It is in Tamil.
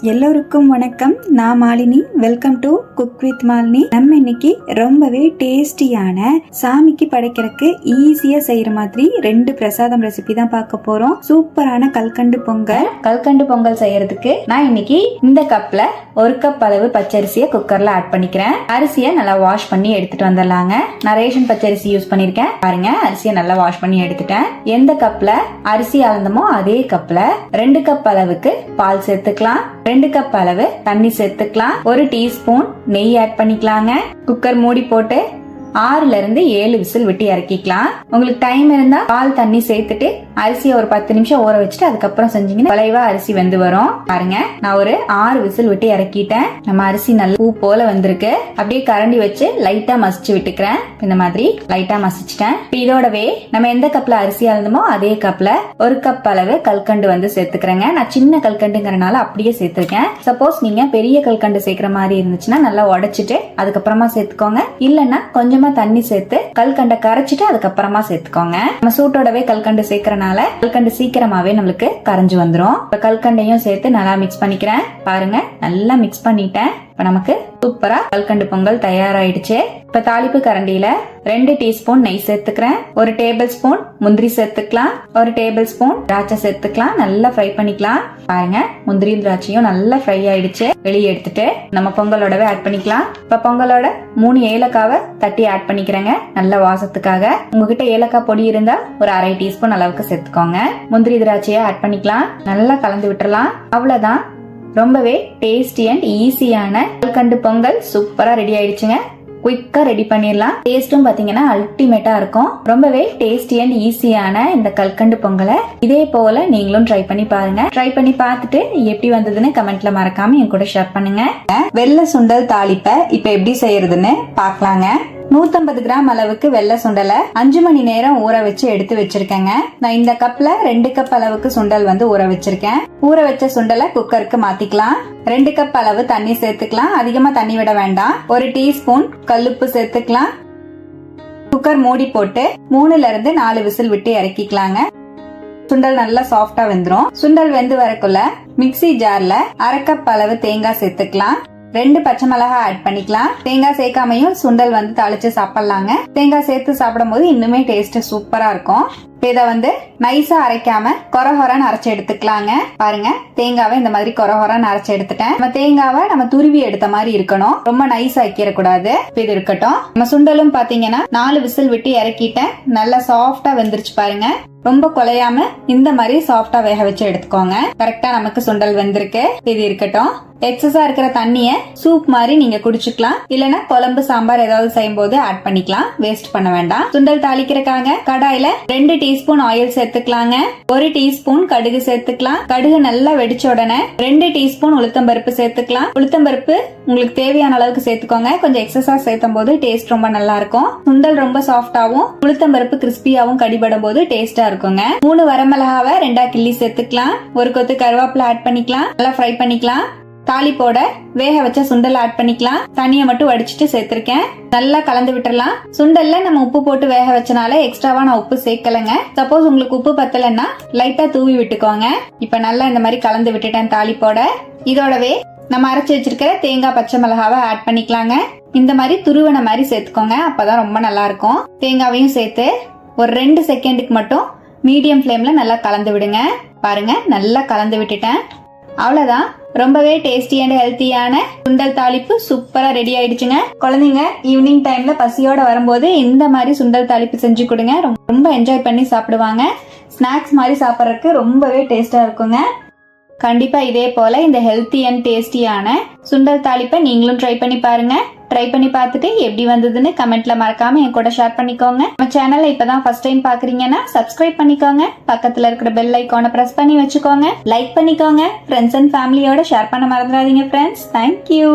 எல்லோருக்கும் வணக்கம். நான் Malini. Welcome to cook with Malini. நம்ம இன்னைக்கு ரொம்பவே டேஸ்டியான சாமிக்கு படைக்கிறதுக்கு ஈஸியா செய்யற மாதிரி 2 பிரசாதம் ரெசிபி தான் பார்க்க போறோம். சூப்பரான கல்கண்டு பொங்கல் செய்யறதுக்கு நான் இன்னைக்கு இந்த கப்ல 1 கப் அளவு பச்சரிசியை குக்கர்ல ஆட் பண்ணிக்கிறேன். அரிசியை நல்லா வாஷ் பண்ணி எடுத்துட்டு வந்துடலாங்க. நான் ரேஷன் பச்சரிசி யூஸ் பண்ணிருக்கேன். பாருங்க, அரிசியை நல்லா வாஷ் பண்ணி எடுத்துட்டேன். எந்த கப்ல அரிசி அளந்தமோ அதே கப்ல 2 கப் அளவுக்கு பால் சேர்த்துக்கலாம். 2 கப் அளவு தண்ணி சேர்த்துக்கலாம். 1 டீஸ்பூன் நெய் ஆட் பண்ணிக்கலாங்க. குக்கர் மூடி போட்டு 6ல இருந்து 7 விசில் விட்டு இறக்கிக்கலாம். உங்களுக்கு டைம் இருந்தா பால் தண்ணி சேர்த்துட்டு அரிசியை ஒரு 10 நிமிஷம் ஊற வச்சுட்டு அதுக்கப்புறம் செஞ்சீங்கன்னா குலைவா அரிசி வெந்து வரும். பாருங்க, நான் ஒரு 6 விசில் விட்டு இறக்கிட்டேன். நம்ம அரிசி நல்ல பூ போல வந்திருக்கு. அப்படியே கரண்டி வச்சு லைட்டா மசிச்சு விட்டுக்கிறேன். இந்த மாதிரி லைட்டா மசிச்சிட்டேன். இதோடவே நம்ம எந்த கப்ல அரிசி அளந்தமோ அதே கப்ல 1 கப் அளவு கல்கண்டு சேர்த்துக்கிறேங்க. நான் சின்ன கல்கண்டுங்கறனால அப்படியே சேர்த்திருக்கேன். சப்போஸ் நீங்க பெரிய கல்கண்டு சேர்க்கிற மாதிரி இருந்துச்சுன்னா நல்லா உடைச்சிட்டு அதுக்கப்புறமா சேர்த்துக்கோங்க. இல்லன்னா கொஞ்சம் தண்ணி சேர்த்து கல்கண்டை கரைச்சிட்டு அதுக்கப்புறமா சேர்த்துக்கோங்க. நம்ம சூட்டோடவே கல்கண்டு சேர்க்கறனால கல்கண்டு சீக்கிரமாவே நம்மளுக்கு கரைஞ்சு வந்துரும். இப்ப கல்கண்டையும் சேர்த்து நல்லா மிக்ஸ் பண்ணிக்கிறேன். பாருங்க, நல்லா மிக்ஸ் பண்ணிட்டேன். இப்ப நமக்கு சூப்பரா கல்கண்டு பொங்கல் தயாராயிடுச்சு. இப்ப தாளிப்பு கரண்டியில 2 டீஸ்பூன் நெய் சேர்த்துக்கிறேன். 1 டேபிள் ஸ்பூன் முந்திரி சேர்த்துக்கலாம். 1 டேபிள் ஸ்பூன் திராட்சை சேர்த்துக்கலாம். நல்லா ஃப்ரை பண்ணிக்கலாம். பாருங்க, முந்திரி திராட்சையும் நல்லா ஃப்ரை ஆயிடுச்சு. வெளியே எடுத்துட்டு நம்ம பொங்கலோடவே ஆட் பண்ணிக்கலாம். இப்ப பொங்கலோட 3 ஏலக்காவை தட்டி ஆட் பண்ணிக்கிறேங்க. நல்ல வாசத்துக்காக. உங்ககிட்ட ஏலக்காய் பொடி இருந்தா ஒரு 1/2 டீஸ்பூன் அளவுக்கு சேர்த்துக்கோங்க. முந்திரி திராட்சையை ஆட் பண்ணிக்கலாம். நல்லா கலந்து விட்டுறலாம். அவ்வளவுதான். ரொம்பவே டேஸ்டி அண்ட் ஈஸியான கல்கண்டு பொங்கல் சூப்பரா ரெடி ஆயிடுச்சுங்க. குயிக்கா ரெடி பண்ணிடலாம். டேஸ்டும் பாத்தீங்கன்னா அல்டிமேட்டா இருக்கும். ரொம்பவே டேஸ்டி அண்ட் ஈஸியான இந்த கல்கண்டு பொங்கலை இதே போல நீங்களும் ட்ரை பண்ணி பாருங்க. ட்ரை பண்ணி பார்த்துட்டு எப்படி வந்ததுன்னு கமெண்ட்ல மறக்காம என் கூட ஷேர் பண்ணுங்க. வெள்ளை சுண்டல் தாளிப்பை இப்ப எப்படி செய்யறதுன்னு பாக்கலாங்க. 150 கிராம் அளவுக்கு வெள்ளை சுண்டலை 5 மணி நேரம் ஊற வச்சு எடுத்து வச்சிருக்கேங்க. நான் இந்த கப்ல 2 கப் அளவுக்கு சுண்டல் ஊற வச்சிருக்கேன். ஊற வச்ச சுண்டலை குக்கருக்கு மாத்திக்கலாம். 2 கப் அளவு தண்ணி சேர்த்துக்கலாம். அதிகமா தண்ணி விட வேண்டாம். 1 டீஸ்பூன் கல்லுப்பு சேர்த்துக்கலாம். குக்கர் மூடி போட்டு 3ல இருந்து 4 விசில் விட்டு இறக்கிக்கலாங்க. சுண்டல் நல்லா சாஃப்டா வெந்துரும். சுண்டல் வெந்து வரக்குள்ள மிக்ஸி ஜார்ல 1/2 கப் அளவு தேங்காய் சேர்த்துக்கலாம். 2 பச்சை மிளகாய் ஆட் பண்ணிக்கலாம். தேங்காய் சேர்க்காமையும் சுண்டல் தாளிச்சு சாப்பிடலாங்க. தேங்காய் சேர்த்து சாப்பிடும் போது இன்னுமே டேஸ்ட் சூப்பரா இருக்கும். இதை நைஸா அரைக்காம கொரஹொரன்னு அரைச்சு எடுத்துக்கலாங்க. பாருங்க, தேங்காவை இந்த மாதிரி கொரஹொரன்னு அரைச்சு எடுத்துட்டேன். நம்ம தேங்காவை நம்ம துருவி எடுத்த மாதிரி இருக்கணும். ரொம்ப நைஸா வைக்கிற கூடாது. இது இருக்கட்டும். நம்ம சுண்டலும் பாத்தீங்கன்னா 4 விசில் விட்டு இறக்கிட்டேன். நல்லா சாஃப்டா வெந்துருச்சு. பாருங்க, ரொம்ப குலையாம இந்த மாதிரி சாஃப்டா வேக வச்சு எடுத்துக்கோங்க. கரெக்டா நமக்கு சுண்டல் வெந்திருக்கு. இது இருக்கட்டும். எக்ஸஸா இருக்கிற தண்ணிய சூப் மாதிரி நீங்க குடிச்சுக்கலாம். இல்லனா குழம்பு சாம்பார் ஏதாவது செய்யும் போது ஆட் பண்ணிக்கலாம். வேஸ்ட் பண்ண வேண்டாம். சுண்டல் தாளிக்கிறதுக்காக கடாயில 2 டீஸ்பூன் ஆயில் சேர்த்துக்கலாங்க. 1 டீஸ்பூன் கடுகு சேர்த்துக்கலாம். கடுகு நல்லா வெடிச்ச உடனே 2 டீஸ்பூன் உளுத்தம்பருப்பு சேர்த்துக்கலாம். உளுத்தம்பருப்பு உங்களுக்கு தேவையான அளவுக்கு சேர்த்துக்கோங்க. கொஞ்சம் எக்ஸஸா சேர்த்தும் போது டேஸ்ட் ரொம்ப நல்லா இருக்கும். சுண்டல் ரொம்ப சாஃப்டாவும் உளுத்தம்பருப்பு கிறிஸ்பியாவும் கடிபடும் போது டேஸ்டா இருக்குங்க. 3 வரமிளகாவை 2ஆ கிள்ளி சேர்த்துக்கலாம். 1 கொத்து கருவேப்பிலை ஆட் பண்ணிக்கலாம். நல்லா ஃப்ரை பண்ணிக்கலாம். தாளிப்போட வேக வச்ச சுண்டல் ஆட் பண்ணிக்கலாம். தண்ணியை மட்டும் வடிச்சிட்டு சேர்த்திருக்கேன். நல்லா கலந்து விட்டுறலாம். சுண்டல்ல நம்ம உப்பு போட்டு வேக வச்சனால எக்ஸ்ட்ராவா நான் உப்பு சேர்க்கலங்க. சப்போஸ் உங்களுக்கு உப்பு பத்தலைன்னா லைட்டா தூவி விட்டுக்கோங்க. இப்ப நல்லா இந்த மாதிரி கலந்து விட்டுட்டேன் தாளிப்போட. இதோடவே நம்ம அரைச்சு வச்சிருக்கிற தேங்காய் பச்சை மிளகாவை ஆட் பண்ணிக்கலாங்க. இந்த மாதிரி துருவன மாதிரி சேர்த்துக்கோங்க. அப்பதான் ரொம்ப நல்லா இருக்கும். தேங்காவையும் சேர்த்து ஒரு 2 செகண்டுக்கு மட்டும் மீடியம் ஃப்ளேம்ல நல்லா கலந்து விடுங்க. பாருங்க, நல்லா கலந்து விட்டுட்டேன். அவ்வளவுதான். ரொம்பவே டேஸ்டி அண்ட் ஹெல்த்தியான சுண்டல் தாளிப்பு சூப்பரா ரெடி ஆயிடுச்சுங்க. குழந்தைங்க ஈவினிங் டைம்ல பசியோட வரும்போது இந்த மாதிரி சுண்டல் தாளிப்பு செஞ்சு கொடுங்க. ரொம்ப என்ஜாய் பண்ணி சாப்பிடுவாங்க. ஸ்நாக்ஸ் மாதிரி சாப்பிட்றதுக்கு ரொம்பவே டேஸ்டா இருக்குங்க. கண்டிப்பா இதே போல இந்த ஹெல்த்தி அண்ட் டேஸ்டியான சுண்டல் தாளிப்பை நீங்களும் ட்ரை பண்ணி பாருங்க. ட்ரை பண்ணி பார்த்துட்டு எப்படி வந்ததுன்னு கமெண்ட்ல மறக்காம என் கூட ஷேர் பண்ணிக்கோங்க. நம்ம சேனல்ல இப்பதான் ஃபர்ஸ்ட் டைம் பாக்குறீங்கன்னா சப்ஸ்கிரைப் பண்ணிக்கோங்க. பக்கத்துல இருக்கிற பெல் ஐகானை பிரஸ் பண்ணி வச்சுக்கோங்க. லைக் பண்ணிக்கோங்க. ஃப்ரெண்ட்ஸ் அண்ட் ஃபேமிலியோட ஷேர் பண்ண மறந்துடாதீங்க ஃப்ரெண்ட்ஸ். தேங்க்யூ.